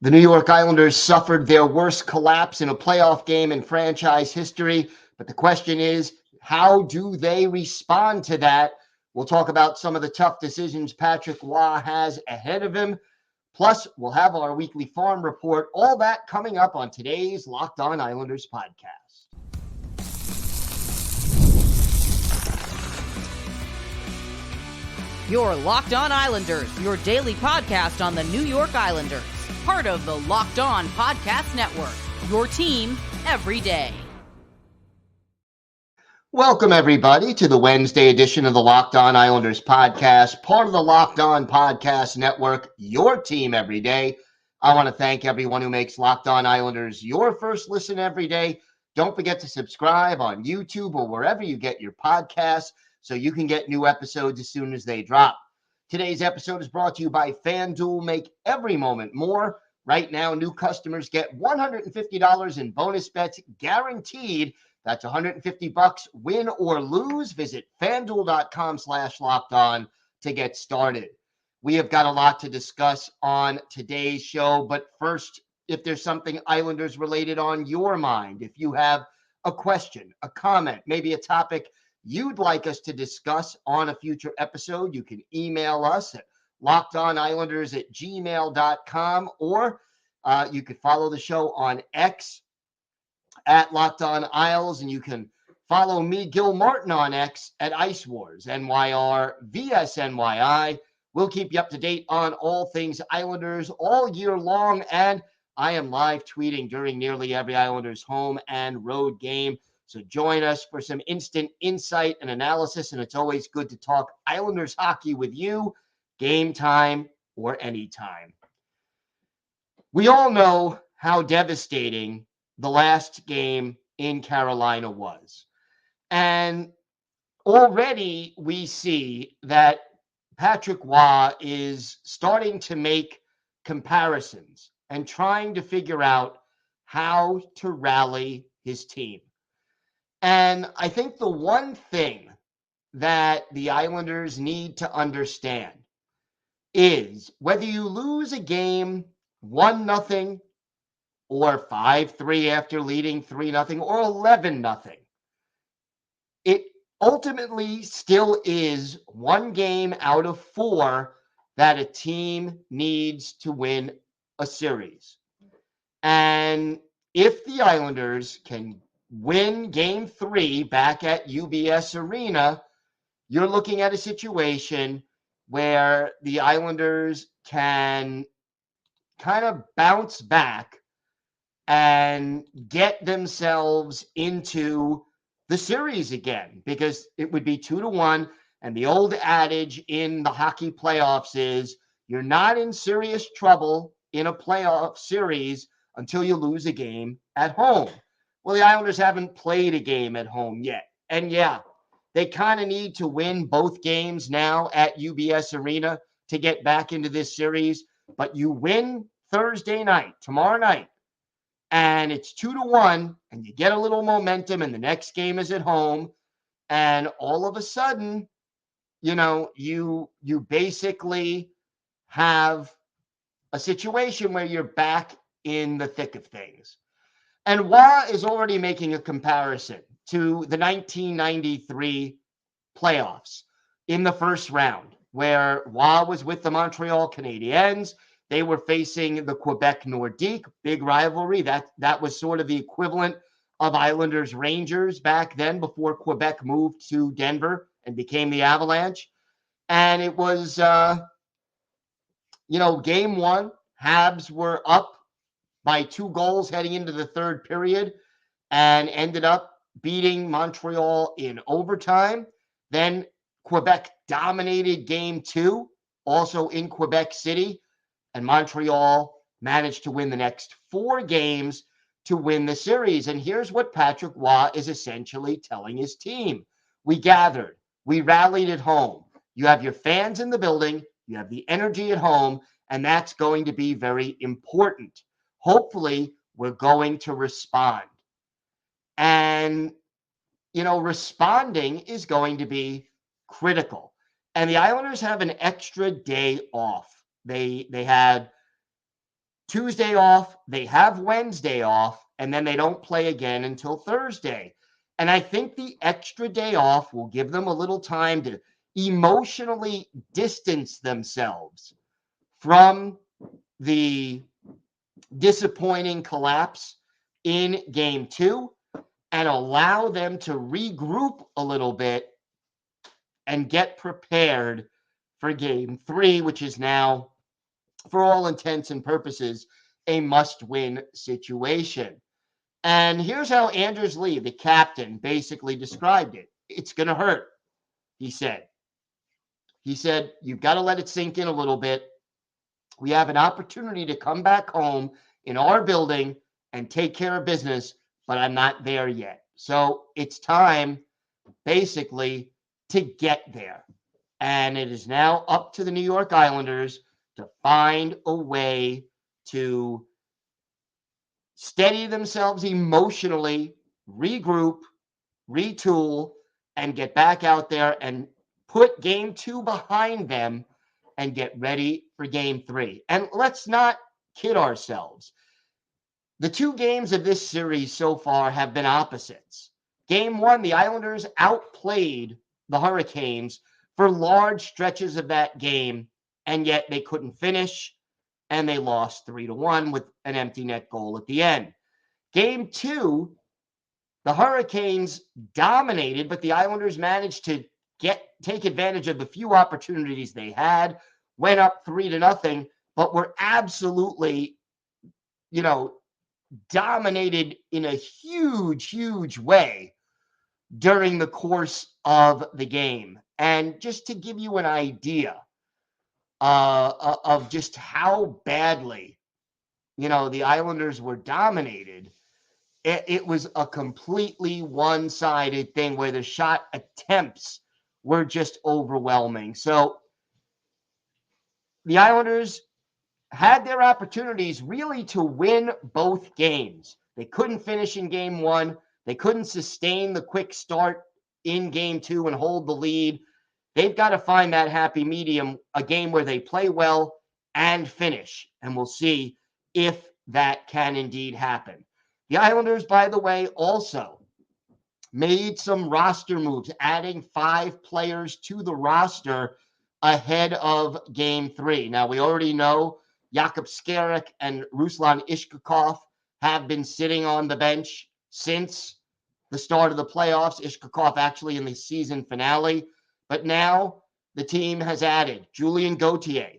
The New York Islanders suffered their worst collapse in a playoff game in franchise history. But the question is, how do they respond to that? We'll talk about some of the tough decisions Patrick Roy has ahead of him. Plus, we'll have our weekly farm report. All that coming up on today's Locked On Islanders podcast. Your Locked On Islanders, your daily podcast on the New York Islanders. Part of the Locked On Podcast Network, your team every day. Welcome, everybody, to the Wednesday edition of the Locked On Islanders podcast, part of the Locked On Podcast Network, your team every day. I want to thank everyone who makes Locked On Islanders your first listen every day. Don't forget to subscribe on YouTube or wherever you get your podcasts so you can get new episodes as soon as they drop. Today's episode is brought to you by FanDuel. Make every moment more. Right now, new customers get $150 in bonus bets guaranteed. That's $150 win or lose. Visit FanDuel.com/lockedon to get started. We have got a lot to discuss on today's show, but first, if there's something Islanders related on your mind, if you have a question, a comment, maybe a topic you'd like us to discuss on a future episode, you can email us at lockedonislanders@gmail.com, or you could follow the show on X at Locked On Isles, and you can follow me, Gil Martin, on X at Ice Wars, NYR VSNYI. We'll keep you up to date on all things Islanders all year long, and I am live tweeting during nearly every Islanders home and road game. So join us for some instant insight and analysis, and it's always good to talk Islanders hockey with you, game time or anytime. We all know how devastating the last game in Carolina was. And already we see that Patrick Roy is starting to make comparisons and trying to figure out how to rally his team. And I think the one thing that the Islanders need to understand is whether you lose a game 1-0 or 5-3 after leading 3-0 or 11-0, it ultimately still is one game out of four that a team needs to win a series. And if the Islanders can win game 3 back at UBS Arena, you're looking at a situation where the Islanders can kind of bounce back and get themselves into the series again, because it would be 2-1. And the old adage in the hockey playoffs is you're not in serious trouble in a playoff series until you lose a game at home. Well, the Islanders haven't played a game at home yet. And yeah, they kind of need to win both games now at UBS Arena to get back into this series. But you win Thursday night, tomorrow night, and it's 2-1, and you get a little momentum, and the next game is at home, and all of a sudden, you basically have a situation where you're back in the thick of things. And Roy is already making a comparison to the 1993 playoffs in the first round, where Roy was with the Montreal Canadiens. They were facing the Quebec Nordiques, big rivalry. That was sort of the equivalent of Islanders Rangers back then, before Quebec moved to Denver and became the Avalanche. And it was, game one, Habs were up by 2 goals heading into the third period and ended up beating Montreal in overtime. Then Quebec dominated game 2, also in Quebec City. And Montreal managed to win the next 4 games to win the series. And here's what Patrick Roy is essentially telling his team. We gathered. We rallied at home. You have your fans in the building. You have the energy at home. And that's going to be very important. Hopefully, we're going to respond. And, responding is going to be critical. And the Islanders have an extra day off. They had Tuesday off, they have Wednesday off, and then they don't play again until Thursday. And I think the extra day off will give them a little time to emotionally distance themselves from the disappointing collapse in game 2 and allow them to regroup a little bit and get prepared for game 3, which is now, for all intents and purposes, a must-win situation. And here's how Anders Lee, the captain, basically described it. It's going to hurt, he said. He said, you've got to let it sink in a little bit. We have an opportunity to come back home in our building and take care of business, but I'm not there yet. So it's time, basically, to get there. And it is now up to the New York Islanders to find a way to steady themselves emotionally, regroup, retool, and get back out there and put game 2 behind them and get ready for game 3. And let's not kid ourselves. The 2 games of this series so far have been opposites. Game 1, the Islanders outplayed the Hurricanes for large stretches of that game, and yet they couldn't finish, and they lost 3-1 with an empty net goal at the end. Game 2, the Hurricanes dominated, but the Islanders managed to take advantage of the few opportunities they had, went up 3-0, but were absolutely, dominated in a huge, huge way during the course of the game. And just to give you an idea of just how badly, the Islanders were dominated, it was a completely one-sided thing where the shot attempts were just overwhelming. So the Islanders had their opportunities really to win both games. They couldn't finish in game 1. They couldn't sustain the quick start in game 2 and hold the lead. They've got to find that happy medium, a game where they play well and finish. And we'll see if that can indeed happen. The Islanders, by the way, also made some roster moves, adding 5 players to the roster ahead of game 3. Now, we already know Jakub Skarek and Ruslan Ishkakov have been sitting on the bench since the start of the playoffs. Ishkakov actually in the season finale. But now the team has added Julian Gauthier,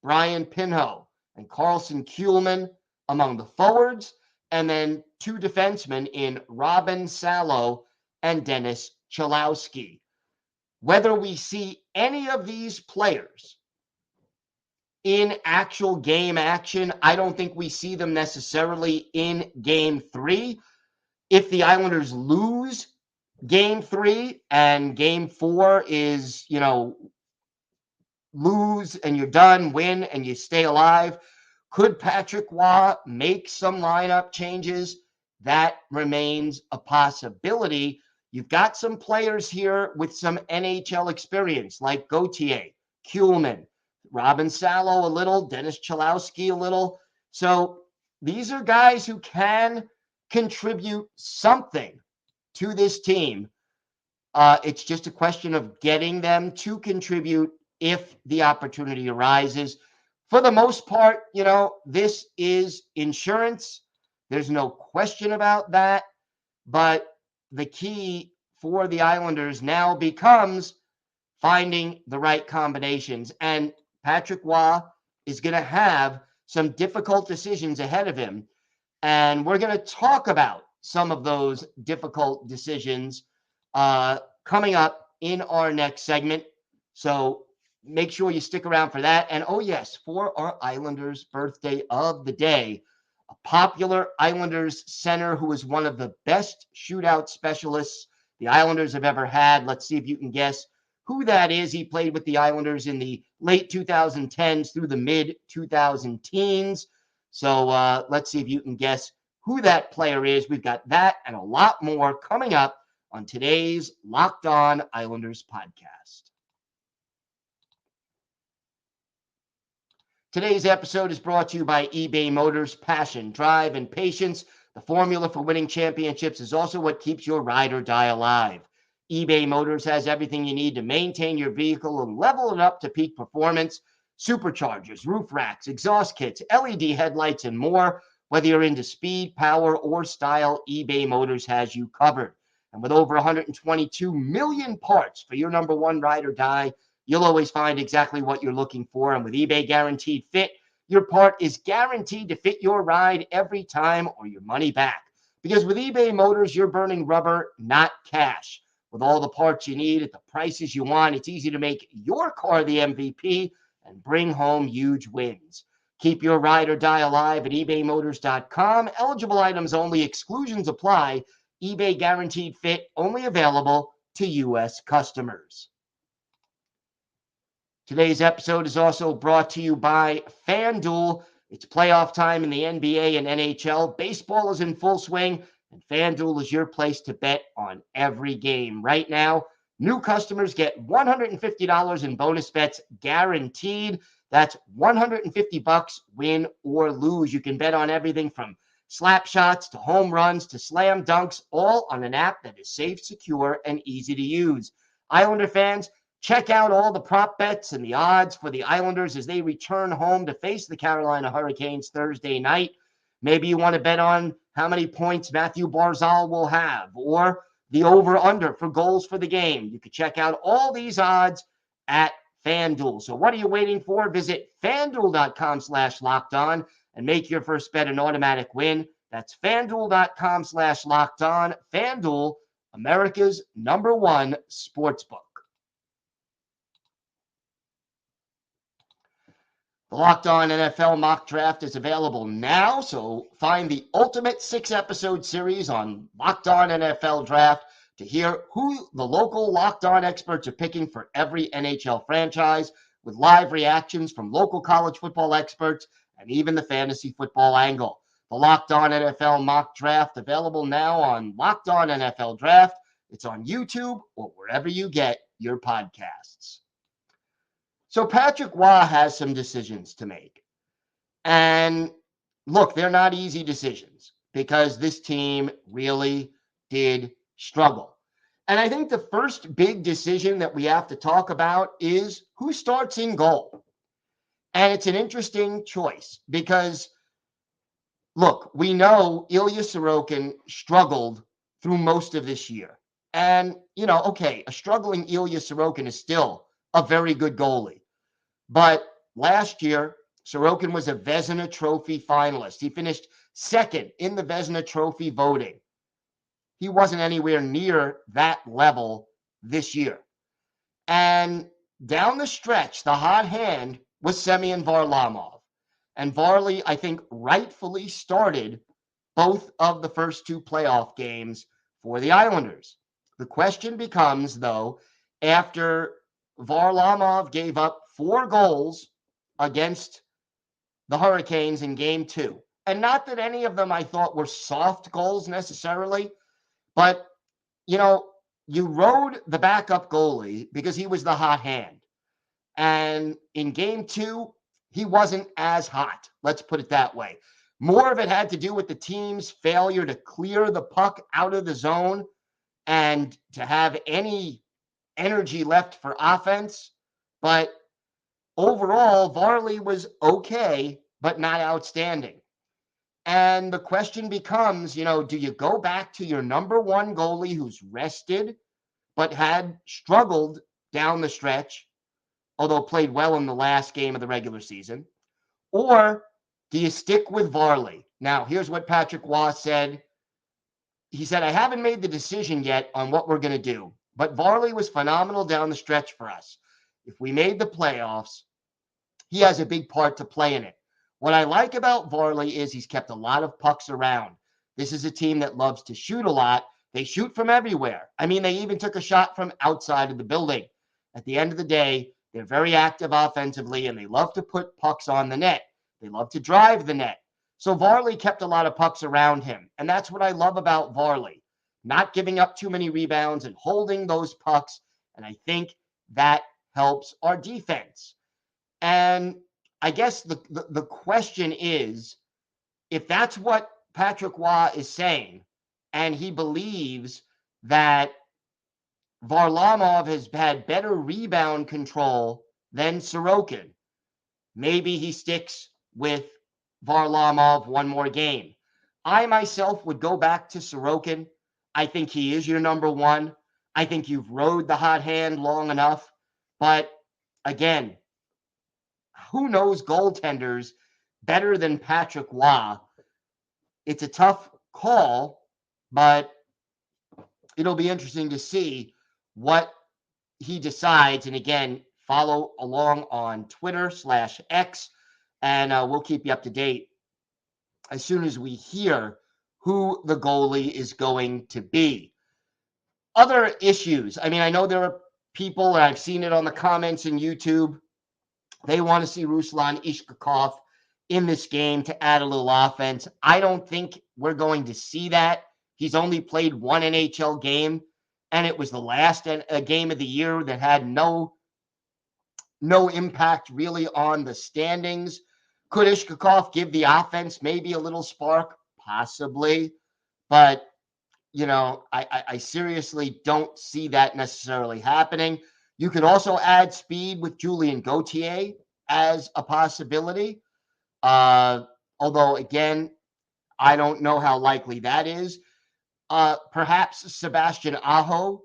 Brian Pinho, and Carlson Kuhlman among the forwards, and then 2 defensemen in Robin Salo and Dennis Chalowski. Whether we see any of these players in actual game action, I don't think we see them necessarily in game 3. If the Islanders lose game 3 and game 4 is, lose and you're done, win and you stay alive, could Patrick Roy make some lineup changes? That remains a possibility. You've got some players here with some NHL experience like Gauthier, Kuhlman, Robin Salo a little, Dennis Chalowski a little. So these are guys who can contribute something to this team. It's just a question of getting them to contribute if the opportunity arises. For the most part, this is insurance. There's no question about that. But the key for the Islanders now becomes finding the right combinations. And Patrick Roy is going to have some difficult decisions ahead of him. And we're going to talk about some of those difficult decisions coming up in our next segment. So make sure you stick around for that. And oh yes, for our Islanders birthday of the day, a popular Islanders center who is one of the best shootout specialists the Islanders have ever had. Let's see if you can guess who that is. He played with the Islanders in the late 2010s through the mid 2010s. So let's see if you can guess who that player is. We've got that and a lot more coming up on today's Locked On Islanders podcast. Today's episode is brought to you by eBay Motors. Passion, drive, and patience. The formula for winning championships is also what keeps your ride or die alive. eBay Motors has everything you need to maintain your vehicle and level it up to peak performance. Superchargers, roof racks, exhaust kits, LED headlights, and more. Whether you're into speed, power, or style, eBay Motors has you covered. And with over 122 million parts for your number one ride or die, you'll always find exactly what you're looking for. And with eBay Guaranteed Fit, your part is guaranteed to fit your ride every time or your money back. Because with eBay Motors, you're burning rubber, not cash. With all the parts you need at the prices you want, it's easy to make your car the MVP and bring home huge wins. Keep your ride or die alive at ebaymotors.com. Eligible items only. Exclusions apply. eBay Guaranteed Fit only available to U.S. customers. Today's episode is also brought to you by FanDuel. It's playoff time in the NBA and NHL. Baseball is in full swing, and FanDuel is your place to bet on every game. Right now, new customers get $150 in bonus bets guaranteed. That's $150 win or lose. You can bet on everything from slap shots to home runs to slam dunks, all on an app that is safe, secure, and easy to use. Islander fans, check out all the prop bets and the odds for the Islanders as they return home to face the Carolina Hurricanes Thursday night. Maybe you want to bet on how many points Matthew Barzal will have or the over-under for goals for the game. You can check out all these odds at FanDuel. So what are you waiting for? Visit FanDuel.com/lockedon and make your first bet an automatic win. That's FanDuel.com/lockedon. FanDuel, America's #1 sportsbook. The Locked On NFL mock draft is available now, so find the ultimate 6-episode series on Locked On NFL Draft to hear who the local Locked On experts are picking for every NHL franchise, with live reactions from local college football experts and even the fantasy football angle. The Locked On NFL mock draft available now on Locked On NFL Draft. It's on YouTube or wherever you get your podcasts. So Patrick Waugh has some decisions to make. And look, they're not easy decisions because this team really did struggle. And I think the first big decision that we have to talk about is who starts in goal. And it's an interesting choice because, look, we know Ilya Sorokin struggled through most of this year. And, okay, a struggling Ilya Sorokin is still a very good goalie. But last year, Sorokin was a Vezina Trophy finalist. He finished second in the Vezina Trophy voting. He wasn't anywhere near that level this year. And down the stretch, the hot hand was Semyon Varlamov. And Varley, I think, rightfully started both of the first two playoff games for the Islanders. The question becomes, though, after Varlamov gave up 4 goals against the Hurricanes in game 2. And not that any of them I thought were soft goals necessarily, but, you rode the backup goalie because he was the hot hand. And in game 2, he wasn't as hot. Let's put it that way. More of it had to do with the team's failure to clear the puck out of the zone and to have any energy left for offense. But overall, Varley was okay, but not outstanding. And the question becomes, do you go back to your number one goalie who's rested, but had struggled down the stretch, although played well in the last game of the regular season? Or do you stick with Varley? Now, here's what Patrick Waugh said. He said, I haven't made the decision yet on what we're going to do, but Varley was phenomenal down the stretch for us. If we made the playoffs, he has a big part to play in it. What I like about Varley is he's kept a lot of pucks around. This is a team that loves to shoot a lot. They shoot from everywhere. I mean, they even took a shot from outside of the building. At the end of the day, they're very active offensively, and they love to put pucks on the net. They love to drive the net. So Varley kept a lot of pucks around him, and that's what I love about Varley, not giving up too many rebounds and holding those pucks, and I think that helps our defense. And I guess the question is, if that's what Patrick Roy is saying, and he believes that Varlamov has had better rebound control than Sorokin, maybe he sticks with Varlamov one more game. I myself would go back to Sorokin. I think he is your number one. I think you've rode the hot hand long enough. But again, who knows goaltenders better than Patrick Roy? It's a tough call, but it'll be interesting to see what he decides. And again, follow along on Twitter/X, and we'll keep you up to date as soon as we hear who the goalie is going to be. Other issues. I mean, I know there are people, and I've seen it on the comments in YouTube, they want to see Ruslan Ishkakov in this game to add a little offense. I don't think we're going to see that. He's only played one NHL game, and it was the last game of the year that had no impact really on the standings. Could Ishkakov give the offense maybe a little spark? Possibly. But, I seriously don't see that necessarily happening. You could also add speed with Julien Gauthier as a possibility. Although, again, I don't know how likely that is. Perhaps Sebastian Aho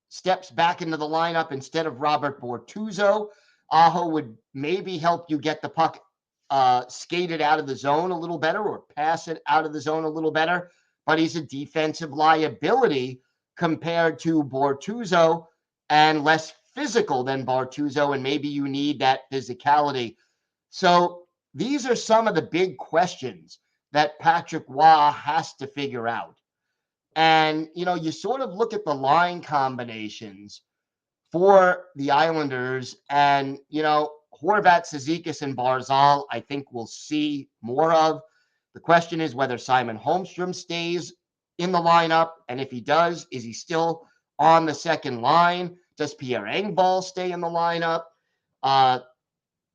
steps back into the lineup instead of Robert Bortuzzo. Aho would maybe help you get the puck skated out of the zone a little better, or pass it out of the zone a little better. But he's a defensive liability compared to Bortuzzo, and less physical than Bortuzzo, and maybe you need that physicality. So these are some of the big questions that Patrick Roy has to figure out. And, you sort of look at the line combinations for the Islanders, and, Horvat, Cizikas, and Barzal, I think we'll see more of. The question is whether Simon Holmstrom stays in the lineup, and if he does, is he still on the second line? Does Pierre Engvall stay in the lineup?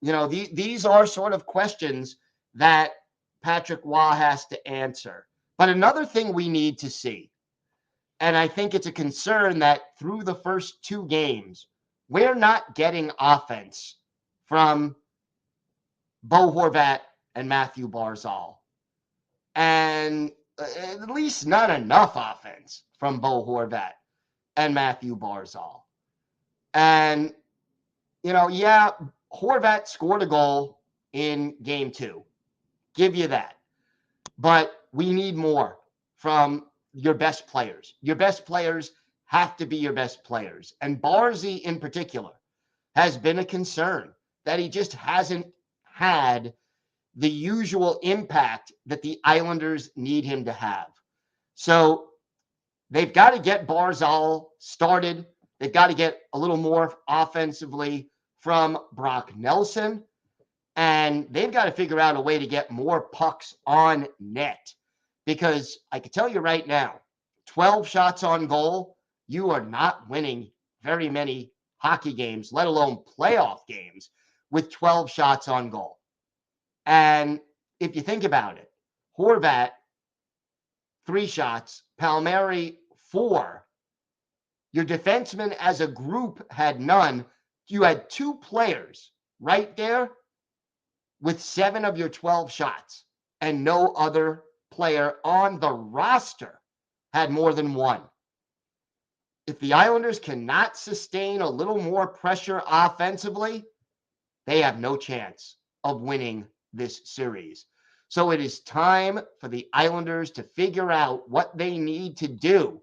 These are sort of questions that Patrick Roy has to answer. But another thing we need to see, and I think it's a concern, that through the first two games, we're not getting offense from Bo Horvat and Matthew Barzal. And at least not enough offense from Bo Horvat and Matthew Barzal. And, Horvat scored a goal in game 2. Give you that. But we need more from your best players. Your best players have to be your best players. And Barzy in particular has been a concern that he just hasn't had the usual impact that the Islanders need him to have. So they've got to get Barzal started. They've got to get a little more offensively from Brock Nelson. And they've got to figure out a way to get more pucks on net. Because I can tell you right now, 12 shots on goal, you are not winning very many hockey games, let alone playoff games, with 12 shots on goal. And if you think about it, Horvat, 3 shots, Palmieri, 4. Your defensemen as a group had none. You had 2 players right there with 7 of your 12 shots, and no other player on the roster had more than 1. If the Islanders cannot sustain a little more pressure offensively, they have no chance of winning this series. So it is time for the Islanders to figure out what they need to do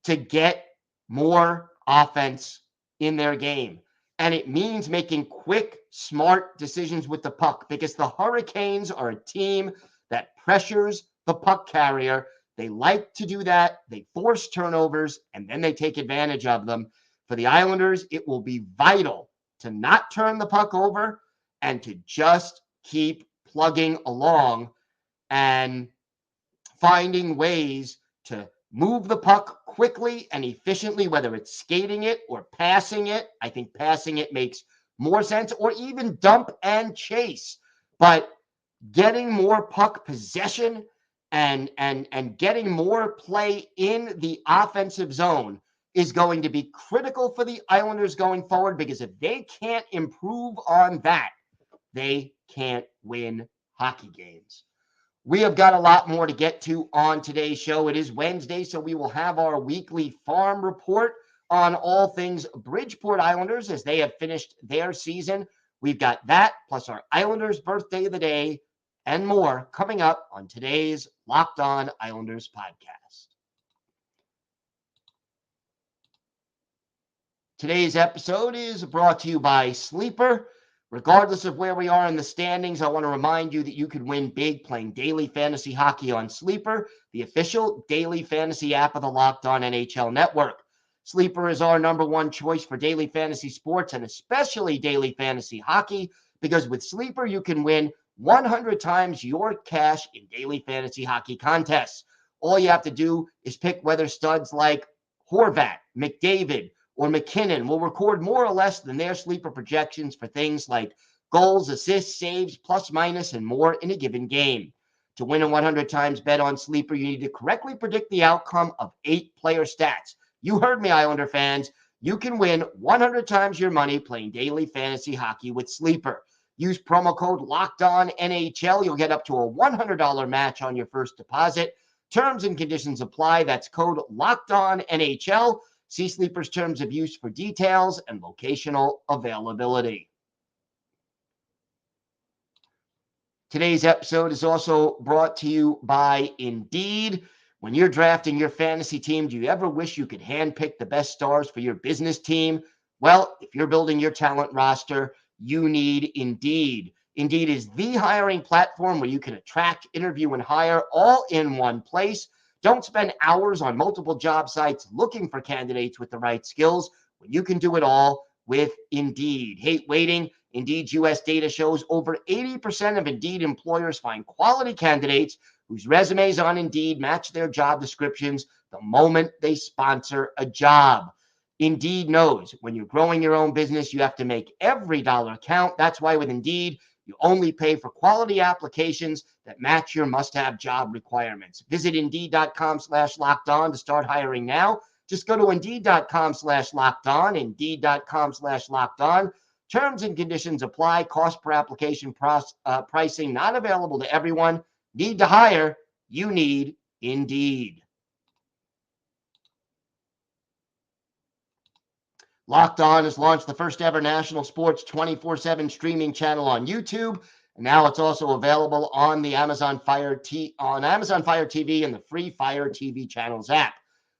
to get more offense in their game. And it means making quick, smart decisions with the puck, because the Hurricanes are a team that pressures the puck carrier. They like to do that. They force turnovers, and then they take advantage of them. For the Islanders, it will be vital to not turn the puck over and to just keep plugging along and finding ways to move the puck quickly and efficiently, whether it's skating it or passing it. I think passing it makes more sense, or even dump and chase. But getting more puck possession and getting more play in the offensive zone is going to be critical for the Islanders going forward, because if they can't improve on that, they can't win hockey games. We have got a lot more to get to on today's show. It is Wednesday, so we will have our weekly farm report on all things Bridgeport Islanders as they have finished their season. We've got that, plus our Islanders birthday of the day, and more coming up on today's Locked On Islanders podcast. Today's episode is brought to you by Sleeper. Regardless of where we are in the standings, I want to remind you that you can win big playing daily fantasy hockey on Sleeper, the official daily fantasy app of the Locked On NHL Network. Sleeper is our number one choice for daily fantasy sports, and especially daily fantasy hockey, because with Sleeper, you can win 100 times your cash in daily fantasy hockey contests. All you have to do is pick whether studs like Horvat, McDavid, or McKinnon will record more or less than their sleeper projections for things like goals, assists, saves, plus minus, and more in a given game. To win a 100 times bet on Sleeper, you need to correctly predict the outcome of 8 player stats. You heard me, Islander fans. You can win 100 times your money playing daily fantasy hockey with Sleeper. Use promo code LOCKEDONNHL. You'll get up to a $100 match on your first deposit. Terms and conditions apply. That's code LOCKEDONNHL. See Sleeper's terms of use for details and locational availability. Today's episode is also brought to you by Indeed. When you're drafting your fantasy team, do you ever wish you could handpick the best stars for your business team? Well, if you're building your talent roster, you need Indeed. Indeed is the hiring platform where you can attract, interview, and hire all in one place. Don't spend hours on multiple job sites looking for candidates with the right skills when you can do it all with Indeed. Hate waiting? Indeed's U.S. data shows over 80% of Indeed employers find quality candidates whose resumes on Indeed match their job descriptions the moment they sponsor a job. Indeed knows when you're growing your own business, you have to make every dollar count. That's why with Indeed, you only pay for quality applications that match your must-have job requirements. Visit Indeed.com/lockedon to start hiring now. Just go to Indeed.com/lockedon, Indeed.com/lockedon. Terms and conditions apply. Cost per application pricing not available to everyone. Need to hire? You need Indeed. Locked On has launched the first ever national sports 24/7 streaming channel on YouTube. And now it's also available on the Amazon Fire TV and the free Fire TV channels app.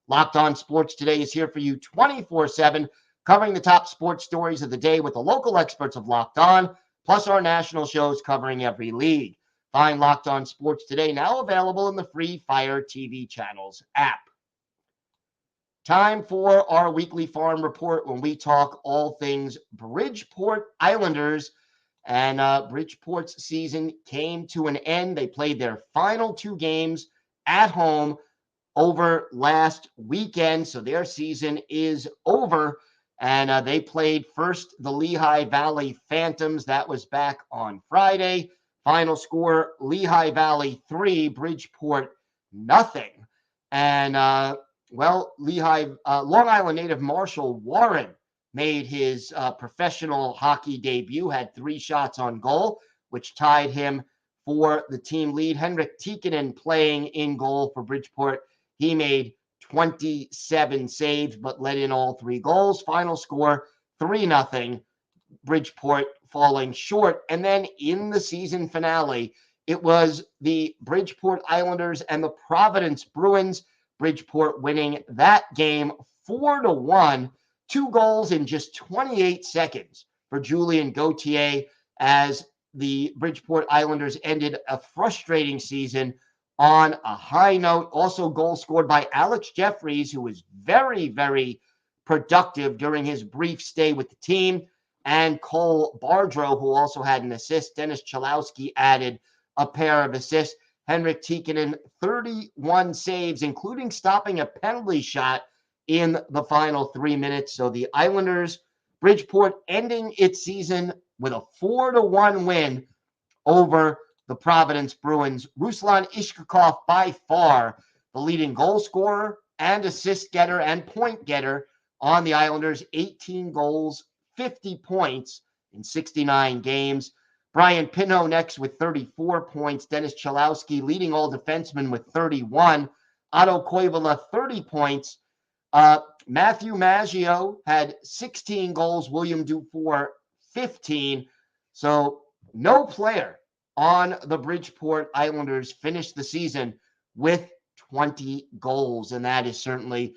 Locked On Sports Today is here for you 24/7, covering the top sports stories of the day with the local experts of Locked On, plus our national shows covering every league. Find Locked On Sports Today now available in the free Fire TV channels app. Time for our weekly farm report when we talk all things Bridgeport Islanders. And Bridgeport's season came to an end. They played their final 2 games at home over last weekend. So their season is over. And they played first the Lehigh Valley Phantoms. That was back on Friday. Final score, Lehigh Valley 3, Bridgeport nothing. And Lehigh, Long Island native Marshall Warren made his professional hockey debut, had 3 shots on goal, which tied him for the team lead. Henrik Tikkanen playing in goal for Bridgeport. He made 27 saves, but let in all 3 goals. Final score, 3-0, Bridgeport falling short. And then in the season finale, it was the Bridgeport Islanders and the Providence Bruins. Bridgeport winning that game 4-1, 2 goals in just 28 seconds for Julien Gauthier as the Bridgeport Islanders ended a frustrating season on a high note. Also goal scored by Alex Jeffries, who was very, very productive during his brief stay with the team, and Cole Bardreau, who also had an assist. Dennis Chalowski added a pair of assists. Henrik Tikkanen, 31 saves, including stopping a penalty shot in the final 3 minutes. So the Islanders Bridgeport ending its season with a 4-1 win over the Providence Bruins. Ruslan Ishkakov, by far the leading goal scorer and assist getter and point getter on the Islanders. 18 goals, 50 points in 69 games. Brian Pinho next with 34 points. Dennis Chalowski leading all defensemen with 31. Otto Koivula, 30 points. Matthew Maggio had 16 goals. William Dufour, 15. So no player on the Bridgeport Islanders finished the season with 20 goals, and that is certainly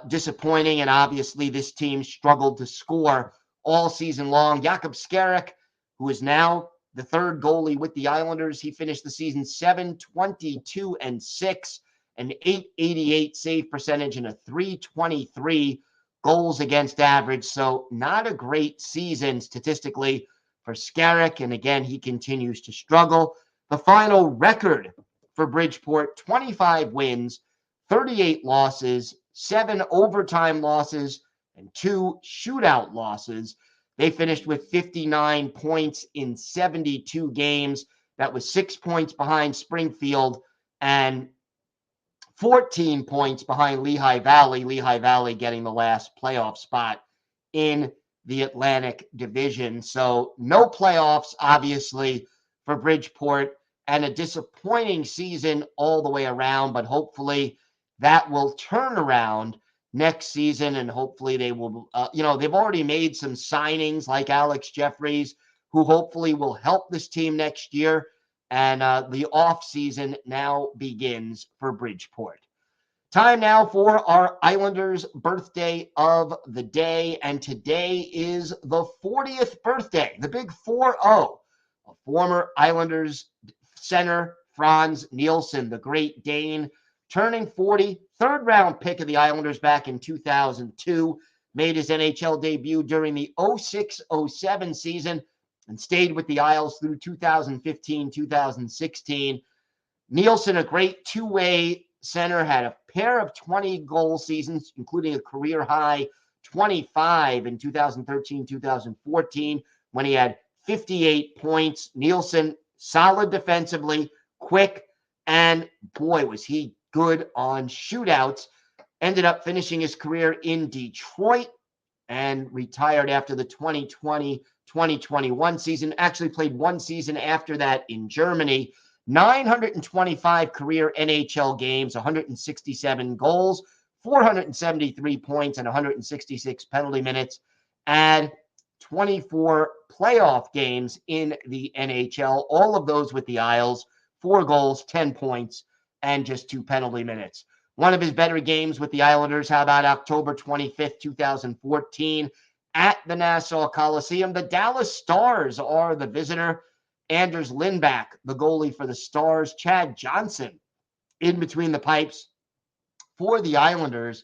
disappointing. And obviously, this team struggled to score all season long. Jakub Skarek, who is now the third goalie with the Islanders, he finished the season 7-22-6, an .888 save percentage, and a .323 goals against average. So not a great season statistically for Skarek, and again, he continues to struggle. The final record for Bridgeport, 25 wins, 38 losses, 7 overtime losses, and 2 shootout losses. They finished with 59 points in 72 games. That was 6 points behind Springfield and 14 points behind Lehigh Valley. Lehigh Valley getting the last playoff spot in the Atlantic Division. So no playoffs, obviously, for Bridgeport, and a disappointing season all the way around. But hopefully that will turn around next season, and hopefully they will, they've already made some signings like Alex Jeffries, who hopefully will help this team next year. And the off season now begins for Bridgeport. Time now for our Islanders birthday of the day. And today is the 40th birthday, the big 4-0, of former Islanders center Frans Nielsen, the Great Dane, turning 40, third round pick of the Islanders back in 2002, made his NHL debut during the 06-07 season and stayed with the Isles through 2015-2016. Nielsen, a great two-way center, had a pair of 20-goal seasons, including a career-high 25 in 2013-2014 when he had 58 points. Nielsen, solid defensively, quick, and boy, was he good on shootouts. Ended up finishing his career in Detroit and retired after the 2020-2021 season. Actually played one season after that in Germany. 925 career NHL games, 167 goals, 473 points, and 166 penalty minutes. And 24 playoff games in the NHL, all of those with the Isles, 4 goals, 10 points, and just 2 penalty minutes. One of his better games with the Islanders, how about October 25th, 2014, at the Nassau Coliseum? The Dallas Stars are the visitor. Anders Lindback, the goalie for the Stars. Chad Johnson in between the pipes for the Islanders.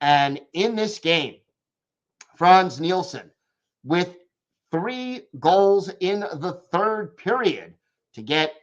And in this game, Frans Nielsen with 3 goals in the third period to get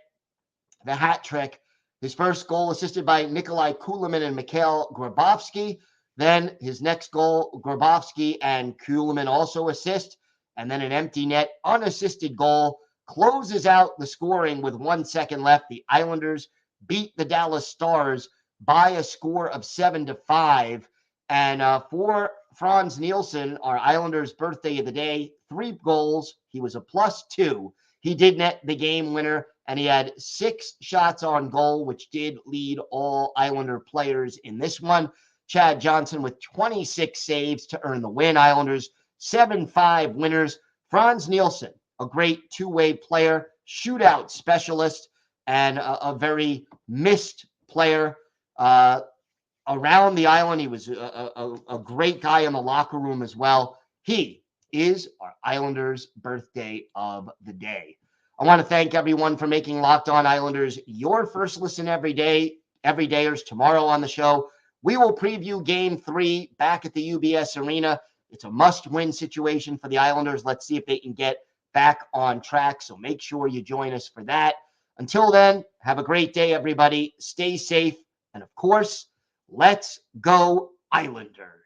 the hat trick. His first goal assisted by Nikolai Kulemin and Mikhail Grabovski. Then his next goal, Grabovski and Kulemin also assist. And then an empty net, unassisted goal closes out the scoring with 1 second left. The Islanders beat the Dallas Stars by a score of 7-5. And for Frans Nielsen, our Islanders birthday of the day, 3 goals. He was a +2. He did net the game winner, and he had 6 shots on goal, which did lead all Islander players in this one. Chad Johnson with 26 saves to earn the win. Islanders 7-5 winners. Frans Nielsen, a great two-way player, shootout specialist, and a very missed player around the island. He was a great guy in the locker room as well. He is our Islanders birthday of the day. I want to thank everyone for making Locked On Islanders your first listen every day. Everydayers, tomorrow on the show, we will preview Game 3 back at the UBS Arena. It's a must-win situation for the Islanders. Let's see if they can get back on track. So make sure you join us for that. Until then, have a great day, everybody. Stay safe. And of course, let's go Islanders.